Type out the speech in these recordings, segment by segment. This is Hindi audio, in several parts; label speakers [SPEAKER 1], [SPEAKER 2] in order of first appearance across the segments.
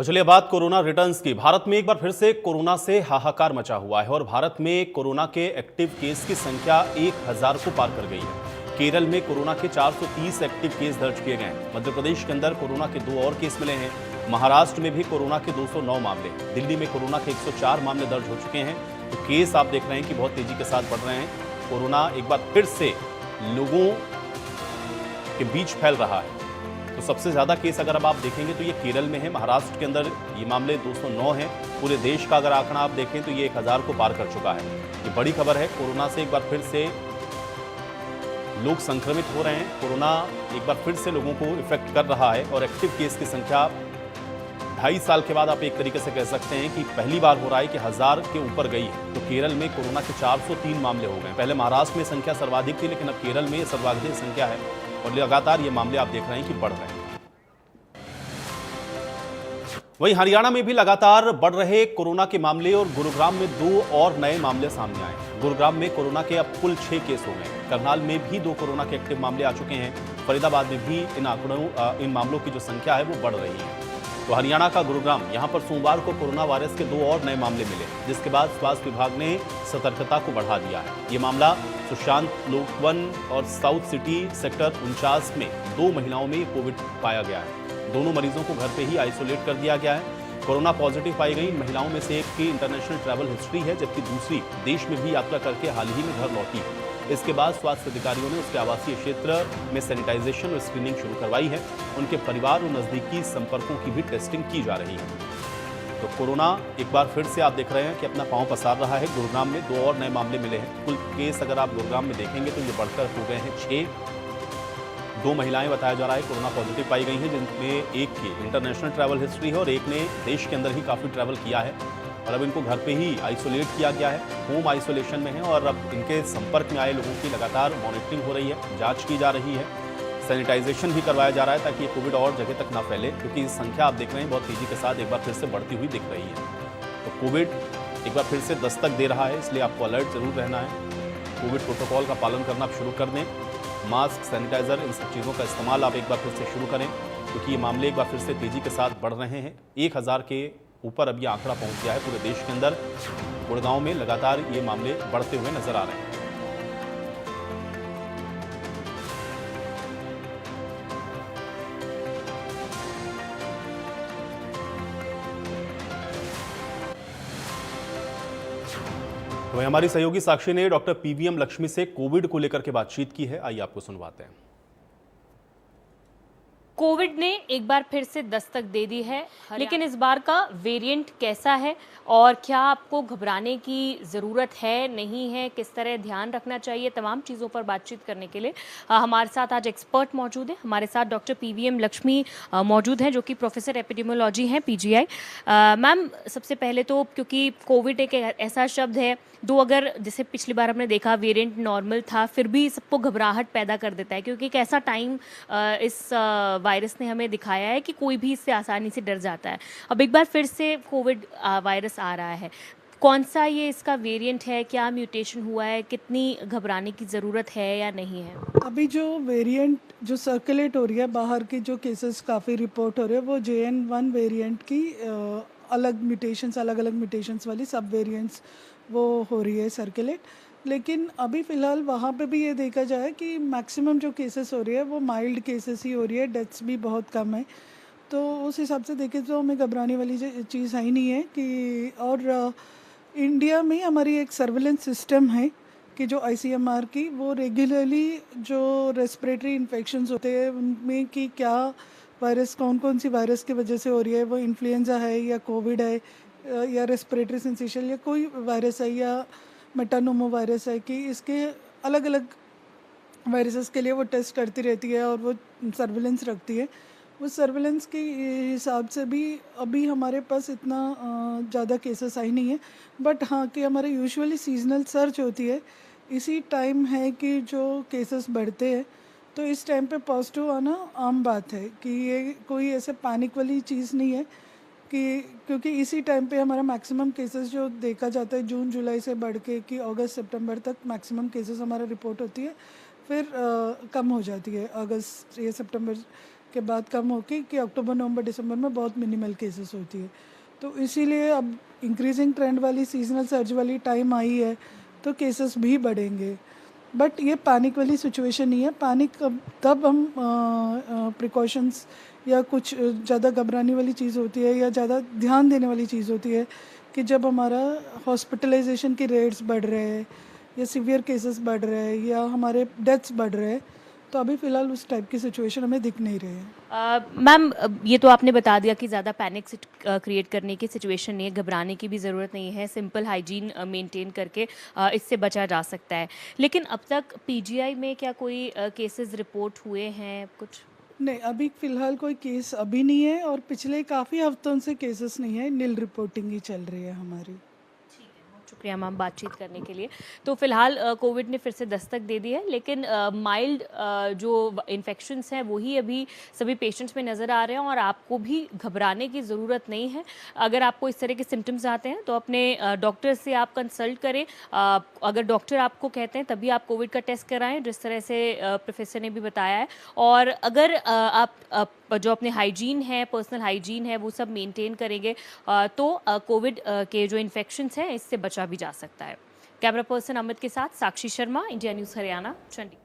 [SPEAKER 1] और चलिए बात कोरोना रिटर्न्स की। भारत में एक बार फिर से कोरोना से हाहाकार मचा हुआ है और भारत में कोरोना के एक्टिव केस की संख्या 1000 को पार कर गई है। केरल में कोरोना के 430 एक्टिव केस दर्ज किए गए हैं। मध्य प्रदेश के अंदर कोरोना के 2 और केस मिले हैं। महाराष्ट्र में भी कोरोना के 209 मामले, दिल्ली में कोरोना के 104 मामले दर्ज हो चुके हैं। तो केस आप देख रहे हैं कि बहुत तेजी के साथ बढ़ रहे हैं। कोरोना एक बार फिर से लोगों के बीच फैल रहा है। तो सबसे ज्यादा केस अगर अब आप देखेंगे तो ये केरल में है। महाराष्ट्र के अंदर ये मामले 209 हैं। पूरे देश का अगर आंकड़ा आप देखें तो ये 1000 को पार कर चुका है। ये बड़ी खबर है। कोरोना से एक बार फिर से लोग संक्रमित हो रहे हैं। कोरोना एक बार फिर से लोगों को इफेक्ट कर रहा है और एक्टिव केस की संख्या 2.5 साल के बाद आप एक तरीके से कह सकते हैं कि पहली बार हो रहा है कि 1000 के ऊपर गई है। तो केरल में कोरोना के 403 मामले हो गए। पहले महाराष्ट्र में संख्या सर्वाधिक थी, लेकिन अब केरल में सर्वाधिक संख्या है और लगातार ये मामले आप देख रहे हैं कि बढ़ रहे हैं। वहीं हरियाणा में भी लगातार बढ़ रहे कोरोना के मामले और गुरुग्राम में 2 और नए मामले सामने आए। गुरुग्राम में कोरोना के अब कुल 6 केस हो गए। करनाल में भी 2 कोरोना के एक्टिव मामले आ चुके हैं। फरीदाबाद में भी इन मामलों की जो संख्या है वो बढ़ रही है। तो हरियाणा का गुरुग्राम, यहां पर सोमवार को कोरोना वायरस के 2 और नए मामले मिले, जिसके बाद स्वास्थ्य विभाग ने सतर्कता को बढ़ा दिया है। ये मामला सुशांत लोकवन और साउथ सिटी सेक्टर 49 में 2 महिलाओं में कोविड पाया गया है। दोनों मरीजों को घर पे ही आइसोलेट कर दिया गया है। कोरोना पॉजिटिव पाई गई इन महिलाओं में से एक की इंटरनेशनल ट्रैवल हिस्ट्री है, जबकि दूसरी देश में भी यात्रा करके हाल ही में घर लौटी है। इसके बाद स्वास्थ्य अधिकारियों ने उसके आवासीय क्षेत्र में सैनिटाइजेशन और स्क्रीनिंग शुरू करवाई है। उनके परिवार और नजदीकी संपर्कों की भी टेस्टिंग की जा रही है। तो कोरोना एक बार फिर से आप देख रहे हैं कि अपना पांव पसार रहा है। गुरुग्राम में 2 और नए मामले मिले हैं। कुल केस अगर आप गुरुग्राम में देखेंगे तो ये बढ़कर हो गए हैं 6। 2 महिलाएं बताया जा रहा है कोरोना पॉजिटिव पाई गई हैं, जिनमें एक की इंटरनेशनल ट्रैवल हिस्ट्री है और एक ने देश के अंदर ही काफ़ी ट्रैवल किया है। और अब इनको घर पे ही आइसोलेट किया गया है, होम आइसोलेशन में है। और अब इनके संपर्क में आए लोगों की लगातार मॉनिटरिंग हो रही है, जांच की जा रही है, सैनिटाइजेशन भी करवाया जा रहा है ताकि ये कोविड और जगह तक ना फैले, क्योंकि इस संख्या आप देख रहे हैं बहुत तेजी के साथ एक बार फिर से बढ़ती हुई दिख रही है। तो कोविड एक बार फिर से दस्तक दे रहा है, इसलिए आपको अलर्ट जरूर रहना है। कोविड प्रोटोकॉल का पालन करना आप शुरू कर दें। मास्क, सैनिटाइजर, इन सब चीज़ों का इस्तेमाल आप एक बार फिर से शुरू करें, क्योंकि ये मामले एक बार फिर से तेजी के साथ बढ़ रहे हैं। 1000 के ऊपर अब ये आंकड़ा पहुंच गया है पूरे देश के अंदर। गुड़गांव में लगातार ये मामले बढ़ते हुए नजर आ रहे हैं। तो हमारी सहयोगी साक्षी ने डॉक्टर पीवीएम लक्ष्मी से कोविड को लेकर के बातचीत की है। आइए आपको सुनवाते हैं।
[SPEAKER 2] कोविड ने एक बार फिर से दस्तक दे दी है, लेकिन इस बार का वेरिएंट कैसा है और क्या आपको घबराने की ज़रूरत है, नहीं है, किस तरह ध्यान रखना चाहिए, तमाम चीज़ों पर बातचीत करने के लिए हमारे साथ आज एक्सपर्ट मौजूद हैं। हमारे साथ डॉक्टर पीवीएम लक्ष्मी मौजूद हैं, जो कि प्रोफेसर एपिडेमियोलॉजी हैं, पीजीआई। मैम, सबसे पहले तो क्योंकि कोविड एक ऐसा शब्द है जो अगर जैसे पिछली बार हमने देखा वेरिएंट नॉर्मल था, फिर भी सबको घबराहट पैदा कर देता है, क्योंकि एक ऐसा टाइम इस वायरस ने हमें दिखाया है कि कोई भी इससे आसानी से डर जाता है। अब एक बार फिर से कोविड वायरस आ रहा है। कौन सा ये इसका वेरिएंट है, क्या म्यूटेशन हुआ है, कितनी घबराने की ज़रूरत है या नहीं है?
[SPEAKER 3] अभी जो वेरिएंट जो सर्कुलेट हो रही है, बाहर की जो केसेस काफ़ी रिपोर्ट हो रहे हैं, वो JN1 वेरिएंट की अलग म्यूटेशंस वाली सब वेरिएंट्स वो हो रही है सर्कुलेट। लेकिन अभी फ़िलहाल वहाँ पे भी ये देखा जाए कि मैक्सिमम जो केसेस हो रही है वो माइल्ड केसेस ही हो रही है, डेथ्स भी बहुत कम है। तो उस हिसाब से देखें तो हमें घबराने वाली चीज़ है ही नहीं है कि। और इंडिया में हमारी एक सर्विलेंस सिस्टम है कि जो ICMR की, वो रेगुलरली जो रेस्पिरेटरी इन्फेक्शंस होते हैं उनमें कि क्या वायरस, कौन सी वायरस की वजह से हो रही है, वो इन्फ्लुएंजा है या कोविड है या रेस्पिरेटरी सिंसेशन या कोई वायरस है या मेटानोमो वायरस है, कि इसके अलग अलग वायरसेस के लिए वो टेस्ट करती रहती है और वो सर्विलेंस रखती है। उस सर्विलेंस के हिसाब से भी अभी हमारे पास इतना ज़्यादा केसेस आई नहीं है। बट हाँ, कि हमारे यूजुअली सीजनल सर्च होती है, इसी टाइम है कि जो केसेस बढ़ते हैं, तो इस टाइम पे पॉजिटिव आना आम बात है, कि ये कोई ऐसे पैनिक वाली चीज़ नहीं है। कि क्योंकि इसी टाइम पे हमारा मैक्सिमम केसेस जो देखा जाता है जून जुलाई से बढ़ के कि अगस्त सितंबर तक मैक्सिमम केसेस हमारा रिपोर्ट होती है, फिर कम हो जाती है अगस्त या सितंबर के बाद कम होके कि अक्टूबर नवंबर दिसंबर में बहुत मिनिमल केसेस होती है। तो इसीलिए अब इंक्रीजिंग ट्रेंड वाली सीजनल सर्ज वाली टाइम आई है तो केसेस भी बढ़ेंगे। बट ये पैनिक वाली सिचुएशन नहीं है। पैनिक तब हम प्रिकॉशंस या कुछ ज़्यादा घबराने वाली चीज़ होती है या ज़्यादा ध्यान देने वाली चीज़ होती है कि जब हमारा हॉस्पिटलाइजेशन के रेट्स बढ़ रहे हैं या सीवियर केसेस बढ़ रहे हैं या हमारे डेथ्स बढ़ रहे हैं, तो अभी फ़िलहाल उस टाइप की सिचुएशन हमें दिख नहीं रही है।
[SPEAKER 2] मैम, ये तो आपने बता दिया कि ज़्यादा पैनिक क्रिएट करने की सिचुएशन नहीं है, घबराने की भी ज़रूरत नहीं है, सिंपल हाइजीन मेंटेन करके इससे बचा जा सकता है। लेकिन अब तक पीजीआई में क्या कोई केसेस रिपोर्ट हुए हैं कुछ?
[SPEAKER 3] नहीं, अभी फ़िलहाल कोई केस अभी नहीं है और पिछले काफ़ी हफ्तों से केसेस नहीं है, नील रिपोर्टिंग ही चल रही है हमारी।
[SPEAKER 2] शुक्रिया मैम बातचीत करने के लिए। तो फिलहाल कोविड ने फिर से दस्तक दे दी है, लेकिन माइल्ड जो इन्फेक्शंस हैं वही अभी सभी पेशेंट्स में नज़र आ रहे हैं और आपको भी घबराने की ज़रूरत नहीं है। अगर आपको इस तरह के सिम्टम्स आते हैं तो अपने डॉक्टर से आप कंसल्ट करें। अगर डॉक्टर आपको कहते हैं तभी आप कोविड का टेस्ट कराएं, जिस तरह से प्रोफेसर ने भी बताया है। और अगर आप जो अपने हाइजीन है, पर्सनल हाइजीन है, वो सब मेंटेन करेंगे तो कोविड के जो इन्फेक्शंस हैं इससे बचा भी जा सकता है। कैमरा पर्सन अमित के साथ साक्षी शर्मा, इंडिया न्यूज़ हरियाणा, चंडीगढ़।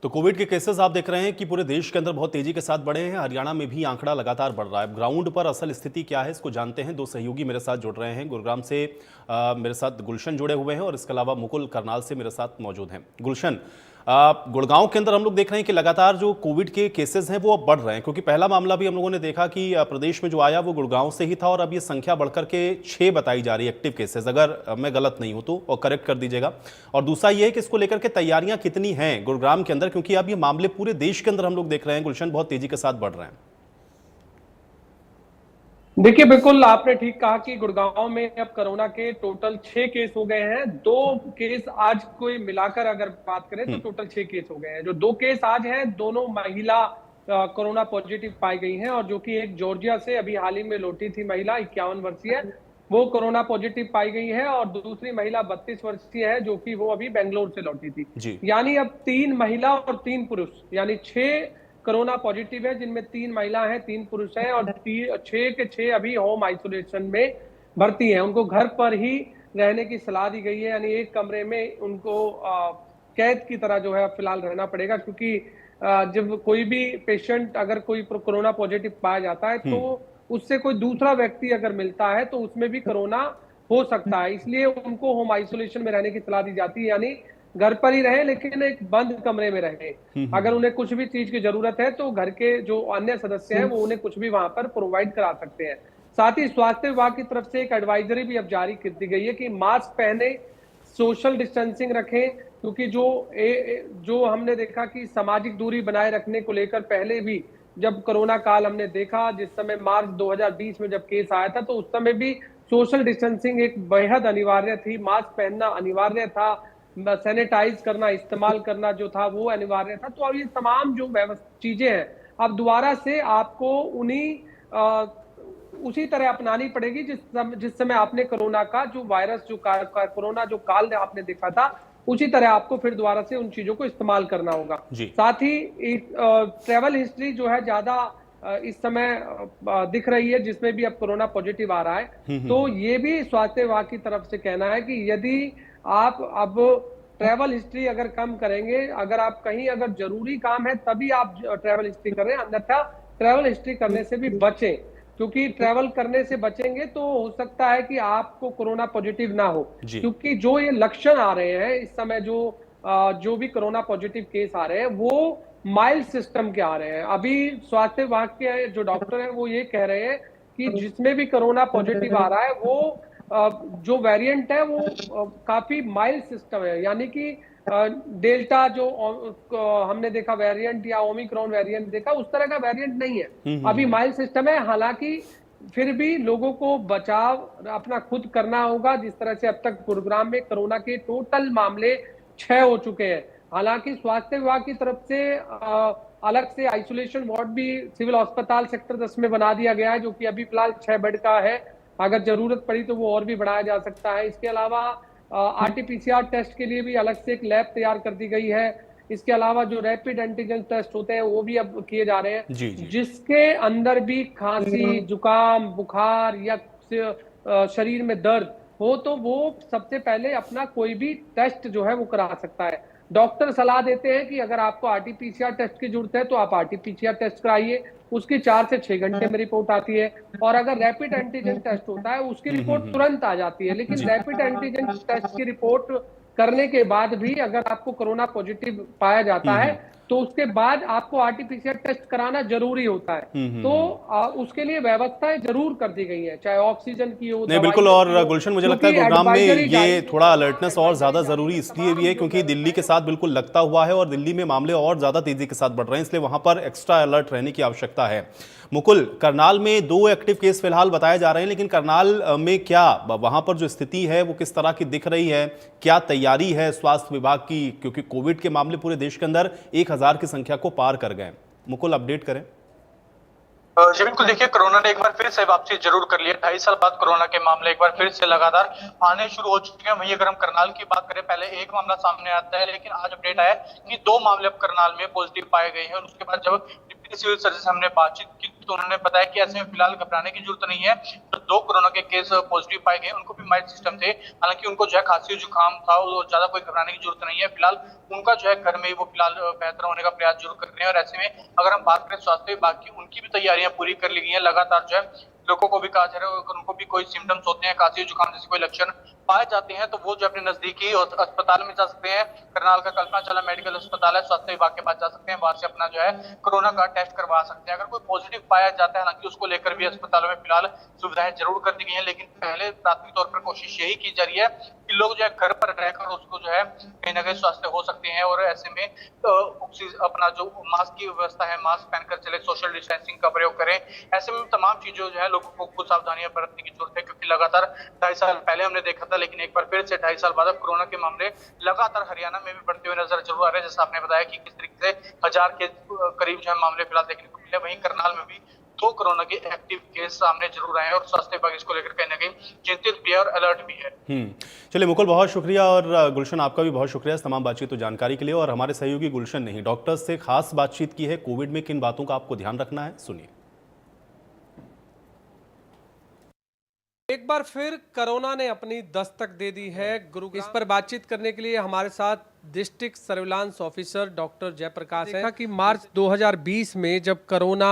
[SPEAKER 1] तो कोविड के केसेस आप देख रहे हैं कि पूरे देश के अंदर बहुत तेजी के साथ बढ़े हैं। हरियाणा में भी आंकड़ा लगातार बढ़ रहा है। ग्राउंड पर असल स्थिति क्या है इसको जानते हैं। दो सहयोगी मेरे साथ जुड़ रहे हैं। गुरुग्राम से मेरे साथ गुलशन जुड़े हुए हैं और इसके अलावा मुकुल करनाल से मेरे साथ मौजूद हैं। गुलशन, गुड़गांव के अंदर हम लोग देख रहे हैं कि लगातार जो कोविड के केसेस हैं वो अब बढ़ रहे हैं, क्योंकि पहला मामला भी हम लोगों ने देखा कि प्रदेश में जो आया वो गुड़गांव से ही था और अब ये संख्या बढ़कर के 6 बताई जा रही है एक्टिव केसेस, अगर मैं गलत नहीं हूं तो, और करेक्ट कर दीजिएगा। और दूसरा ये है कि इसको लेकर के तैयारियां कितनी हैं गुड़गांव के अंदर, क्योंकि अब ये मामले पूरे देश के अंदर हम लोग देख रहे हैं गुलशन बहुत तेजी के साथ बढ़ रहे हैं।
[SPEAKER 4] देखिए, बिल्कुल आपने ठीक कहा कि गुड़गांव में अब कोरोना के टोटल 6 केस हो गए हैं। 2 केस आज कोई मिलाकर अगर बात करें तो टोटल 6 केस हो गए हैं। जो 2 केस आज हैं, दोनों महिला कोरोना पॉजिटिव पाई गई हैं और जो कि एक जॉर्जिया से अभी हाल ही में लौटी थी महिला 51 वर्षीय, वो कोरोना पॉजिटिव पाई गई है और दूसरी महिला 32 वर्षीय है जो कि वो अभी बेंगलोर से लौटी थी। यानी अब 3 महिला और 3 पुरुष, यानी 6 कोरोना पॉजिटिव है, जिनमें 3 महिला हैं, 3 पुरुष हैं और 6 के 6 अभी होम आइसोलेशन में भर्ती हैं। उनको घर पर ही रहने की सलाह दी गई है, यानी एक कमरे में उनको कैद की तरह जो है फिलहाल रहना पड़ेगा, क्योंकि जब कोई भी पेशेंट अगर कोई कोरोना पॉजिटिव पाया जाता है तो उससे कोई दूसरा व्यक्ति अगर मिलता है तो उसमें भी कोरोना हो सकता है। इसलिए उनको होम आइसोलेशन में रहने की सलाह दी जाती है, यानी घर पर ही रहे लेकिन एक बंद कमरे में रहे। अगर उन्हें कुछ भी चीज की जरूरत है तो घर के जो अन्य सदस्य हैं वो उन्हें कुछ भी वहां पर प्रोवाइड करा सकते हैं। साथ ही स्वास्थ्य विभाग की तरफ से एक एडवाइजरी भी अब जारी कर दी गई है कि मास्क पहने, सोशल डिस्टेंसिंग रखें, क्योंकि जो हमने देखा कि सामाजिक दूरी बनाए रखने को लेकर पहले भी जब कोरोना काल हमने देखा, जिस समय मार्च 2020 में जब केस आया था, तो उस समय भी सोशल डिस्टेंसिंग एक बेहद अनिवार्य थी, मास्क पहनना अनिवार्य था, सैनिटाइज करना, इस्तेमाल करना जो था वो अनिवार्य था। तो अब ये तमाम जो चीजें हैं अब दोबारा से आपको उसी तरह अपनानी पड़ेगी जिस समय आपने कोरोना का जो वायरस जो कोरोना जो काल आपने देखा था, उसी तरह आपको फिर दोबारा से उन चीजों को इस्तेमाल करना होगा। साथ ही ट्रेवल हिस्ट्री जो है ज्यादा इस समय दिख रही है, जिसमें भी अब कोरोना पॉजिटिव आ रहा है। तो ये भी स्वास्थ्य विभाग की तरफ से कहना है कि यदि आप अब ट्रैवल हिस्ट्री अगर कम करेंगे, अगर आप कहीं अगर जरूरी काम है तभी आप ट्रैवल हिस्ट्री करें, अन्यथा ट्रैवल हिस्ट्री करने से भी बचें, क्योंकि ट्रैवल करने से बचेंगे तो हो सकता है कि आपको कोरोना पॉजिटिव ना हो, क्योंकि जो ये लक्षण आ रहे हैं इस समय, जो भी कोरोना पॉजिटिव केस आ रहे हैं वो माइल्ड सिस्टम के आ रहे हैं। अभी स्वास्थ्य विभाग के जो डॉक्टर हैं वो ये कह रहे हैं कि जिसमें भी कोरोना पॉजिटिव आ रहा है वो जो वेरिएंट है वो काफी माइल्ड सिस्टम है, यानी कि डेल्टा जो हमने देखा वेरिएंट या ओमिक्रॉन वेरिएंट देखा, उस तरह का वेरिएंट नहीं है, अभी माइल्ड सिस्टम है। हालांकि फिर भी लोगों को बचाव अपना खुद करना होगा। जिस तरह से अब तक गुरुग्राम में कोरोना के टोटल मामले 6 हो चुके हैं। हालांकि स्वास्थ्य विभाग की तरफ से अलग से आइसोलेशन वार्ड भी सिविल अस्पताल सेक्टर 10 में बना दिया गया है, जो कि अभी फिलहाल 6 बेड का है। अगर जरूरत पड़ी तो वो और भी बढ़ाया जा सकता है। इसके अलावा आरटीपीसीआर टेस्ट के लिए भी अलग से एक लैब तैयार कर दी गई है। इसके अलावा जो रैपिड एंटीजन टेस्ट होते हैं वो भी अब किए जा रहे हैं,
[SPEAKER 1] जी जी।
[SPEAKER 4] जिसके अंदर भी खांसी, जुकाम, बुखार या शरीर में दर्द हो तो वो सबसे पहले अपना कोई भी टेस्ट जो है वो करा सकता है। डॉक्टर सलाह देते हैं कि अगर आपको आरटीपीसीआर टेस्ट की जरूरत है तो आप आरटीपीसीआर टेस्ट कराइए, उसकी 4 से 6 घंटे में रिपोर्ट आती है। और अगर रैपिड एंटीजन टेस्ट होता है उसकी रिपोर्ट तुरंत आ जाती है, लेकिन रैपिड एंटीजन टेस्ट की रिपोर्ट करने के बाद भी अगर आपको कोरोना पॉजिटिव पाया जाता है तो उसके बाद आपको आरटीपीसीआर टेस्ट कराना जरूरी होता है। तो उसके लिए व्यवस्थाएं जरूर कर दी गई हैं, चाहे ऑक्सीजन की हो,
[SPEAKER 1] नहीं बिल्कुल। और गुलशन, मुझे लगता है गुरुग्राम में ये थोड़ा अलर्टनेस और ज्यादा जरूरी इसलिए भी है क्योंकि दिल्ली के साथ बिल्कुल लगता हुआ है और दिल्ली में मामले और ज्यादा तेजी के साथ बढ़ रहे हैं, इसलिए वहां पर एक्स्ट्रा अलर्ट रहने की आवश्यकता है। मुकुल, करनाल में 2 एक्टिव केस फिलहाल बताए जा रहे हैं, लेकिन करनाल में क्या वहां पर जो स्थिति है वो किस तरह की दिख रही है, क्या तैयारी है स्वास्थ्य विभाग की, क्योंकि कोविड के मामले पूरे देश के अंदर 1000 की संख्या को पार कर गए। मुकुल, अपडेट करें।
[SPEAKER 5] जी बिल्कुल, देखिए कोरोना ने एक बार फिर से वापसी जरूर कर ली है। 2.5 साल बाद कोरोना के मामले एक बार फिर से लगातार आने शुरू हो चुके हैं। वहीं अगर हम करनाल की बात करें, पहले एक मामला सामने आता है, लेकिन आज अपडेट आया कि 2 मामले अब करनाल में पॉजिटिव पाए गए हैं। और उसके बाद जब डिप्टी सिविल सर्जन से हमने बातचीत की तो उन्होंने बताया कि ऐसे में फिलहाल घबराने की जरूरत नहीं है। तो 2 कोरोना के केस पॉजिटिव पाए गए, उनको भी माइल्ड सिस्टम थे, हालांकि उनको जो है खांसी जुकाम था, और ज्यादा कोई घबराने की जरूरत नहीं है। फिलहाल उनका जो है घर में ही वो फिलहाल बेहतर होने का प्रयास जरूर कर रहे हैं। और ऐसे में अगर हम बात करें स्वास्थ्य विभाग की, उनकी भी तैयारियां पूरी कर ली गई है। लगातार जो है लोगों को भी कहा जा रहा है, अगर उनको भी कोई सिम्टम्स होते हैं, खांसी जुकाम जैसे कोई लक्षण पाए जाते हैं, तो वो जो अपने नजदीकी अस्पताल में जा सकते हैं। करनाल का कल्पना चावला मेडिकल अस्पताल है, स्वास्थ्य विभाग के पास जा सकते हैं, वहां से अपना जो है कोरोना का टेस्ट करवा सकते हैं। अगर कोई पॉजिटिव पाया जाता है, हालांकि उसको लेकर भी अस्पतालों में फिलहाल सुविधाएं जरूर कर दी गई हैं, लेकिन पहले प्राथमिक तौर पर कोशिश यही की जा रही है कि लोग जो है घर पर रहकर उसको जो है कहीं ना कहीं स्वास्थ्य हो सकते हैं। और ऐसे में अपना जो मास्क की व्यवस्था है, मास्क पहनकर चले, सोशल डिस्टेंसिंग का प्रयोग करें। ऐसे में तमाम चीजों जो है लोगों को कुछ सावधानियां बरतने की जरूरत है, क्योंकि लगातार 2.5 साल पहले हमने देखा था, लेकिन एक बार फिर से 2.5 साल बाद अब कोरोना के मामले लगातार हरियाणा में भी बढ़ते हुए नजर जरूर आ रहे हैं। जैसा आपने बताया कि किस तरीके से 1000 के करीब जो है मामले फिलहाल देखने को मिले। वहीं करनाल में भी 2 कोरोना के एक्टिव केस सामने जरूर आए हैं और स्वास्थ्य विभाग इसको लेकर कहीं ना कहीं चिंतित भी है और अलर्ट भी है।
[SPEAKER 1] चलिए मुकुल, बहुत शुक्रिया, और गुलशन आपका भी बहुत शुक्रिया इस तमाम बातचीत और जानकारी के लिए। और हमारे सहयोगी गुलशन ने ही डॉक्टर्स से खास बातचीत की है। कोविड में किन बातों का आपको ध्यान रखना है, सुनिए।
[SPEAKER 6] एक बार फिर कोरोना ने अपनी दस्तक दे दी है गुरुग्राम। इस पर बातचीत करने के लिए हमारे साथ district surveillance officer doctor Jayaprakash हैं। कि मार्च 2020 में जब कोरोना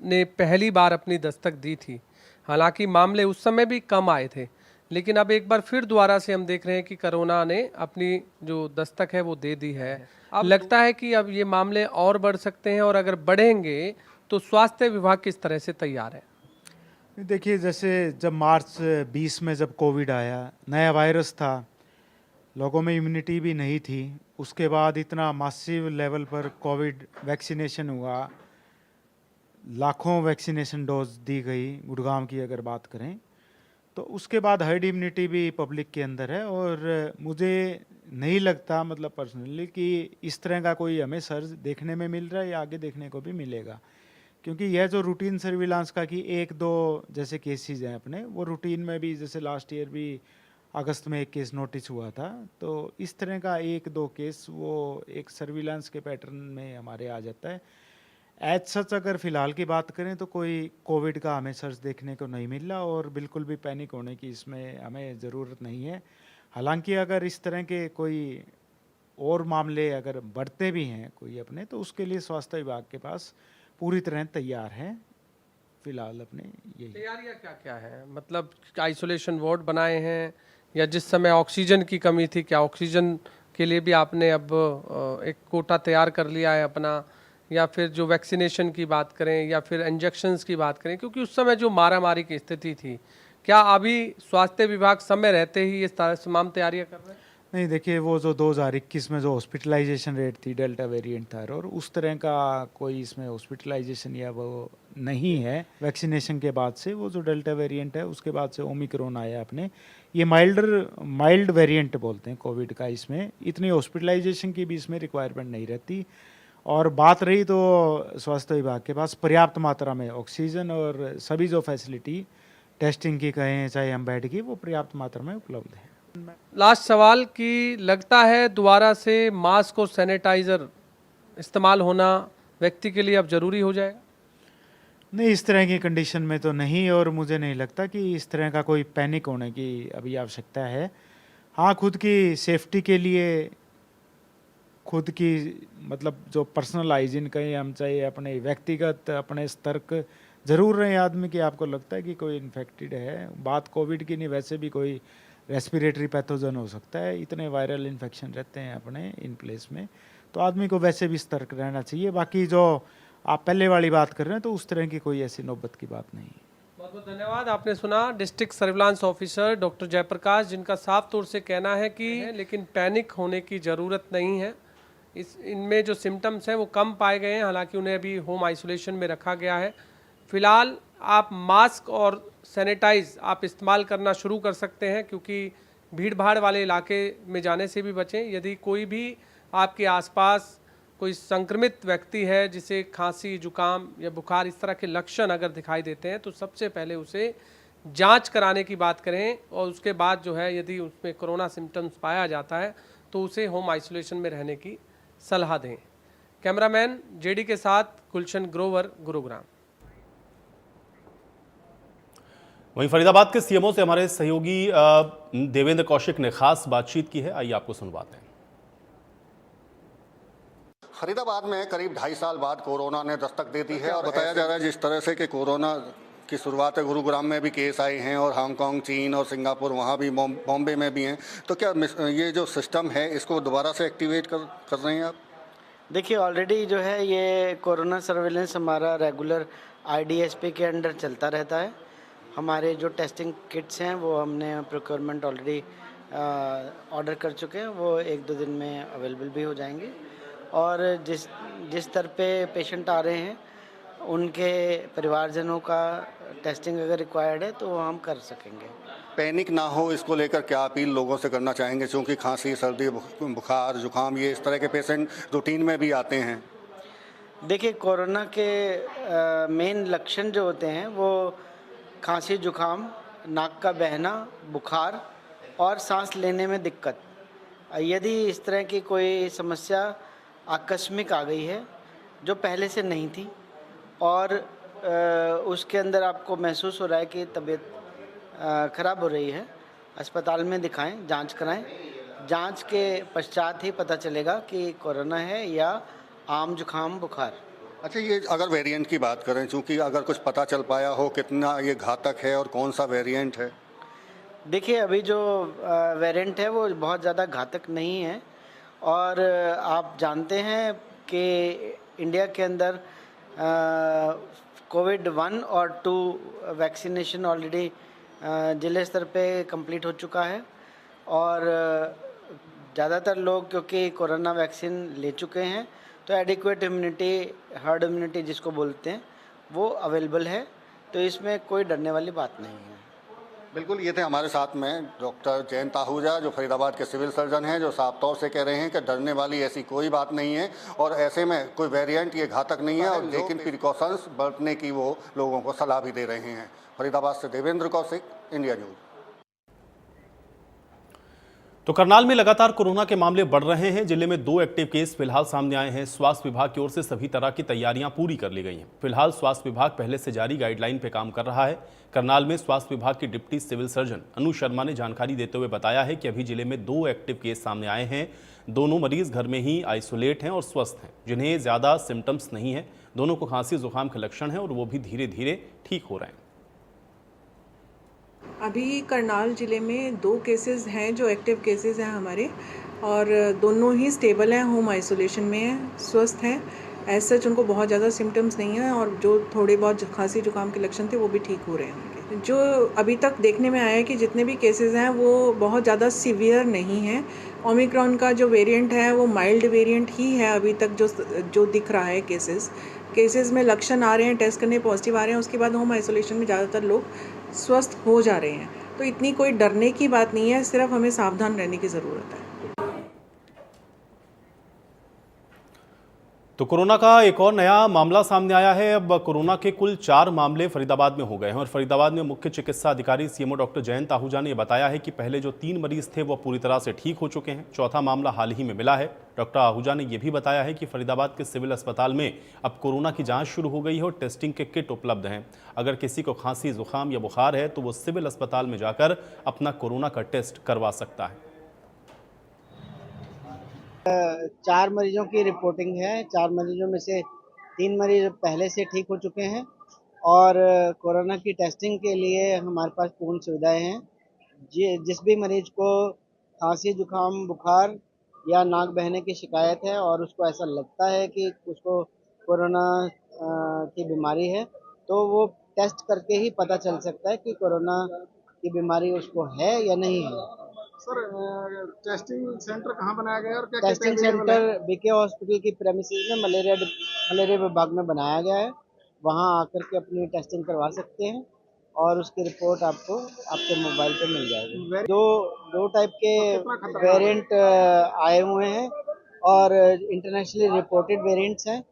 [SPEAKER 6] ने पहली बार अपनी दस्तक दी थी, हालांकि मामले उस समय भी कम आए थे, लेकिन अब एक बार फिर दोबारा से हम देख रहे हैं कि कोरोना ने अपनी जो दस्तक है वो दे दी है। अब लगता है कि अब ये मामले और बढ़ सकते हैं, और अगर बढ़ेंगे तो स्वास्थ्य विभाग किस तरह से तैयार है?
[SPEAKER 7] देखिए, जैसे जब मार्च 20 में जब कोविड आया, नया वायरस था, लोगों में इम्यूनिटी भी नहीं थी, उसके बाद इतना मासिव लेवल पर कोविड वैक्सीनेशन हुआ, लाखों वैक्सीनेशन डोज दी गई गुड़गांव की अगर बात करें, तो उसके बाद हर्ड इम्यूनिटी भी पब्लिक के अंदर है। और मुझे नहीं लगता, मतलब पर्सनली, कि इस तरह का कोई हमें सर्ज देखने में मिल रहा है या आगे देखने को भी मिलेगा, क्योंकि यह जो रूटीन सर्विलांस का कि 1-2 जैसे केसेस हैं अपने, वो रूटीन में भी, जैसे लास्ट ईयर भी अगस्त में एक केस नोटिस हुआ था, तो इस तरह का 1-2 केस वो एक सर्विलांस के पैटर्न में हमारे आ जाता है। एज सच अगर फ़िलहाल की बात करें तो कोई कोविड का हमें सर्च देखने को नहीं मिला, और बिल्कुल भी पैनिक होने की इसमें हमें ज़रूरत नहीं है। हालांकि अगर इस तरह के कोई और मामले अगर बढ़ते भी हैं कोई अपने, तो उसके लिए स्वास्थ्य विभाग के पास पूरी तरह तैयार है। फिलहाल अपने यही
[SPEAKER 6] तैयारियां क्या क्या है, मतलब आइसोलेशन वार्ड बनाए हैं, या जिस समय ऑक्सीजन की कमी थी, क्या ऑक्सीजन के लिए भी आपने अब एक कोटा तैयार कर लिया है अपना, या फिर जो वैक्सीनेशन की बात करें या फिर इंजेक्शंस की बात करें, क्योंकि उस समय जो मारामारी की स्थिति थी, क्या अभी स्वास्थ्य विभाग समय रहते ही इस तरह तमाम तैयारियां कर रहे हैं?
[SPEAKER 7] नहीं, देखिए, वो जो 2021 में जो हॉस्पिटलाइजेशन रेट थी, डेल्टा वेरिएंट था, और उस तरह का कोई इसमें हॉस्पिटलाइजेशन या वो नहीं है। वैक्सीनेशन के बाद से वो जो डेल्टा वेरिएंट है, उसके बाद से ओमिक्रॉन आया अपने, ये माइल्ड वेरिएंट बोलते हैं कोविड का। इसमें इतनी हॉस्पिटलाइजेशन की भी इसमें रिक्वायरमेंट नहीं रहती। और बात रही तो स्वास्थ्य विभाग के पास पर्याप्त मात्रा में ऑक्सीजन और सभी जो फैसिलिटी टेस्टिंग की कहें चाहे हम बेड की, वो पर्याप्त मात्रा में उपलब्ध है।
[SPEAKER 6] लास्ट सवाल कि लगता है दोबारा से मास्क और सैनिटाइजर इस्तेमाल होना व्यक्ति के लिए अब जरूरी हो जाएगा?
[SPEAKER 7] नहीं, इस तरह की कंडीशन में तो नहीं, और मुझे नहीं लगता कि इस तरह का कोई पैनिक होने की अभी आवश्यकता है। हाँ, खुद की सेफ्टी के लिए, खुद की मतलब जो पर्सनल हाइजीन कहें हम, चाहे अपने व्यक्तिगत अपने सतर्क ज़रूर रहें आदमी की। आपको लगता है कि कोई इन्फेक्टेड है, बात कोविड की नहीं, वैसे भी कोई रेस्पिरेटरी पैथोजन हो सकता है, इतने वायरल इन्फेक्शन रहते हैं अपने इन प्लेस में, तो आदमी को वैसे भी सतर्क रहना चाहिए। बाकी जो आप पहले वाली बात कर रहे हैं तो उस तरह की कोई ऐसी नौबत की बात नहीं।
[SPEAKER 6] बहुत बहुत धन्यवाद। आपने सुना district surveillance officer doctor Jayaprakash, जिनका साफ तौर से कहना है कि लेकिन पैनिक होने की ज़रूरत नहीं है। इनमें जो सिम्टम्स हैं वो कम पाए गए हैं, हालांकि उन्हें अभी होम आइसोलेशन में रखा गया है। फिलहाल आप मास्क और सैनिटाइज आप इस्तेमाल करना शुरू कर सकते हैं, क्योंकि भीड़ भाड़ वाले इलाके में जाने से भी बचें। यदि कोई भी आपके आसपास कोई संक्रमित व्यक्ति है जिसे खांसी, जुकाम या बुखार इस तरह के लक्षण अगर दिखाई देते हैं, तो सबसे पहले उसे जांच कराने की बात करें, और उसके बाद जो है यदि उसमें कोरोना सिम्टम्स पाया जाता है तो उसे होम आइसोलेशन में रहने की सलाह दें। कैमरामैन जेडी के साथ गुलशन ग्रोवर, गुरुग्राम।
[SPEAKER 1] वहीं फरीदाबाद के सीएमओ से हमारे सहयोगी देवेंद्र कौशिक ने खास बातचीत की है, आइए आपको सुनवाते हैं।
[SPEAKER 8] फरीदाबाद में करीब 2.5 साल बाद कोरोना ने दस्तक दे दी है, और बताया जा रहा है जिस तरह से कि कोरोना की शुरुआत है, गुरुग्राम में भी केस आए हैं, और हांगकांग, चीन और सिंगापुर, वहाँ भी बॉम्बे में भी हैं, तो क्या ये जो सिस्टम है इसको दोबारा से एक्टिवेट कर रहे हैं आप?
[SPEAKER 9] देखिए, ऑलरेडी जो है ये कोरोना सर्विलेंस हमारा रेगुलर IDSP के अंडर चलता रहता है। हमारे जो टेस्टिंग किट्स हैं वो हमने प्रोक्योरमेंट ऑलरेडी ऑर्डर कर चुके हैं, वो 1-2 दिन में अवेलेबल भी हो जाएंगे। और जिस स्तर पे पेशेंट आ रहे हैं उनके परिवारजनों का टेस्टिंग अगर रिक्वायर्ड है तो हम कर सकेंगे।
[SPEAKER 8] पैनिक ना हो, इसको लेकर क्या अपील लोगों से करना चाहेंगे, क्योंकि खांसी, सर्दी, बुखार, जुकाम ये इस तरह के पेशेंट रूटीन में भी आते हैं?
[SPEAKER 9] देखिए, कोरोना के मेन लक्षण जो होते हैं वो खांसी, जुकाम, नाक का बहना, बुखार और सांस लेने में दिक्कत। यदि इस तरह की कोई समस्या आकस्मिक आ गई है जो पहले से नहीं थी, और उसके अंदर आपको महसूस हो रहा है कि तबीयत ख़राब हो रही है, अस्पताल में दिखाएं, जांच कराएं। जांच के पश्चात ही पता चलेगा कि कोरोना है या आम जुकाम, बुखार।
[SPEAKER 8] अच्छा, ये अगर वेरिएंट की बात करें, चूँकि अगर कुछ पता चल पाया हो कितना ये घातक है और कौन सा वेरिएंट है?
[SPEAKER 9] देखिए, अभी जो वेरिएंट है वो बहुत ज़्यादा घातक नहीं है, और आप जानते हैं कि इंडिया के अंदर कोविड 1 और 2 वैक्सीनेशन ऑलरेडी जिले स्तर पे कंप्लीट हो चुका है, और ज़्यादातर लोग क्योंकि कोरोना वैक्सीन ले चुके हैं तो एडिक्वेट इम्यूनिटी, हर्ड इम्यूनिटी जिसको बोलते हैं, वो अवेलेबल है, तो इसमें कोई डरने वाली बात नहीं है।
[SPEAKER 8] बिल्कुल, ये थे हमारे साथ में डॉक्टर जयंत आहूजा, जो फरीदाबाद के सिविल सर्जन हैं, जो साफ तौर से कह रहे हैं कि डरने वाली ऐसी कोई बात नहीं है, और ऐसे में कोई वेरिएंट ये घातक नहीं है, और लेकिन प्रिकॉशंस बरतने की वो लोगों को सलाह भी दे रहे हैं। फरीदाबाद से देवेंद्र कौशिक, इंडिया न्यूज।
[SPEAKER 1] तो करनाल में लगातार कोरोना के मामले बढ़ रहे हैं। जिले में 2 एक्टिव केस फिलहाल सामने आए हैं। स्वास्थ्य विभाग की ओर से सभी तरह की तैयारियां पूरी कर ली गई हैं। फिलहाल स्वास्थ्य विभाग पहले से जारी गाइडलाइन पर काम कर रहा है। करनाल में स्वास्थ्य विभाग की डिप्टी सिविल सर्जन अनु शर्मा ने जानकारी देते हुए बताया है कि अभी जिले में 2 एक्टिव केस सामने आए हैं। दोनों मरीज घर में ही आइसोलेट हैं और स्वस्थ हैं, जिन्हें ज़्यादा सिम्टम्स नहीं है। दोनों को खांसी, जुकाम के लक्षण हैं और वो भी धीरे धीरे ठीक हो रहे हैं।
[SPEAKER 10] अभी करनाल ज़िले में 2 केसेस हैं जो एक्टिव केसेस हैं हमारे, और दोनों ही स्टेबल हैं, होम आइसोलेशन में हैं, स्वस्थ हैं। एज सच उनको बहुत ज़्यादा सिम्टम्स नहीं हैं, और जो थोड़े बहुत खांसी जुकाम के लक्षण थे वो भी ठीक हो रहे हैं उनके। जो अभी तक देखने में आया है कि जितने भी केसेस हैं वो बहुत ज़्यादा सीवियर नहीं हैं। ओमिक्रॉन का जो वेरिएंट है वो माइल्ड वेरिएंट ही है अभी तक जो दिख रहा है। केसेस में लक्षण आ रहे हैं, टेस्ट करने पॉजिटिव आ रहे हैं, उसके बाद होम आइसोलेशन में ज़्यादातर लोग स्वस्थ हो जा रहे हैं। तो इतनी कोई डरने की बात नहीं है, सिर्फ हमें सावधान रहने की ज़रूरत है।
[SPEAKER 1] तो कोरोना का एक और नया मामला सामने आया है। अब कोरोना के कुल 4 मामले फरीदाबाद में हो गए हैं और फरीदाबाद में मुख्य चिकित्सा अधिकारी सीएमओ डॉक्टर जयंत आहूजा ने बताया है कि पहले जो 3 मरीज थे वो पूरी तरह से ठीक हो चुके हैं। चौथा मामला हाल ही में मिला है। डॉक्टर आहूजा ने यह भी बताया है कि फरीदाबाद के सिविल अस्पताल में अब कोरोना की जांच शुरू हो गई है और टेस्टिंग के किट उपलब्ध हैं। अगर किसी को खांसी, जुकाम या बुखार है तो वो सिविल अस्पताल में जाकर अपना कोरोना का टेस्ट करवा सकता है।
[SPEAKER 9] 4 मरीजों की रिपोर्टिंग है। 4 मरीजों में से 3 मरीज पहले से ठीक हो चुके हैं और कोरोना की टेस्टिंग के लिए हमारे पास पूर्ण सुविधाएं हैं। जिस भी मरीज को खांसी, जुकाम, बुखार या नाक बहने की शिकायत है और उसको ऐसा लगता है कि उसको कोरोना की बीमारी है, तो वो टेस्ट करके ही पता चल सकता है कि कोरोना की बीमारी उसको है या नहीं है।
[SPEAKER 11] सर, टेस्टिंग सेंटर कहाँ बनाया गया है और क्या
[SPEAKER 9] टेस्टिंग सेंटर बीके हॉस्पिटल की प्रेमिसेस में मलेरिया विभाग में बनाया गया है। वहाँ आकर के अपनी टेस्टिंग करवा सकते हैं और उसकी रिपोर्ट आपको आपके मोबाइल पे मिल जाएगी। दो टाइप के वेरिएंट आए हुए हैं और इंटरनेशनली रिपोर्टेड वेरिएंट्स हैं।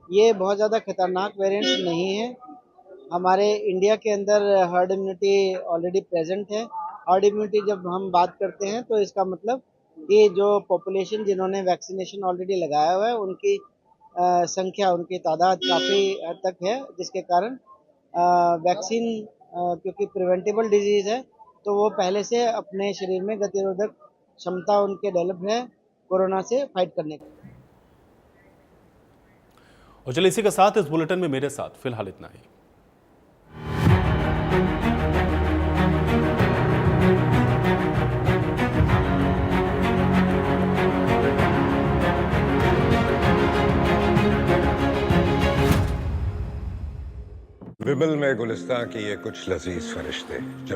[SPEAKER 9] ये बहुत ज़्यादा खतरनाक वेरिएंट्स नहीं है। हमारे इंडिया के अंदर हर्ड इम्यूनिटी ऑलरेडी प्रेजेंट है। हर्ड इम्यूनिटी जब हम बात करते हैं तो इसका मतलब कि जो पॉपुलेशन जिन्होंने वैक्सीनेशन ऑलरेडी लगाया हुआ है उनकी संख्या, उनकी तादाद काफ़ी हद तक है, जिसके कारण वैक्सीन क्योंकि प्रिवेंटेबल डिजीज़ है तो वो पहले से अपने शरीर में गतिरोधक क्षमता उनके डेवलप है कोरोना से फाइट करने की।
[SPEAKER 1] और चलिए इसी के साथ इस बुलेटिन में मेरे साथ फिलहाल इतना ही।
[SPEAKER 12] विमल में गुलिस्तां की ये कुछ लजीज फरिश्ते।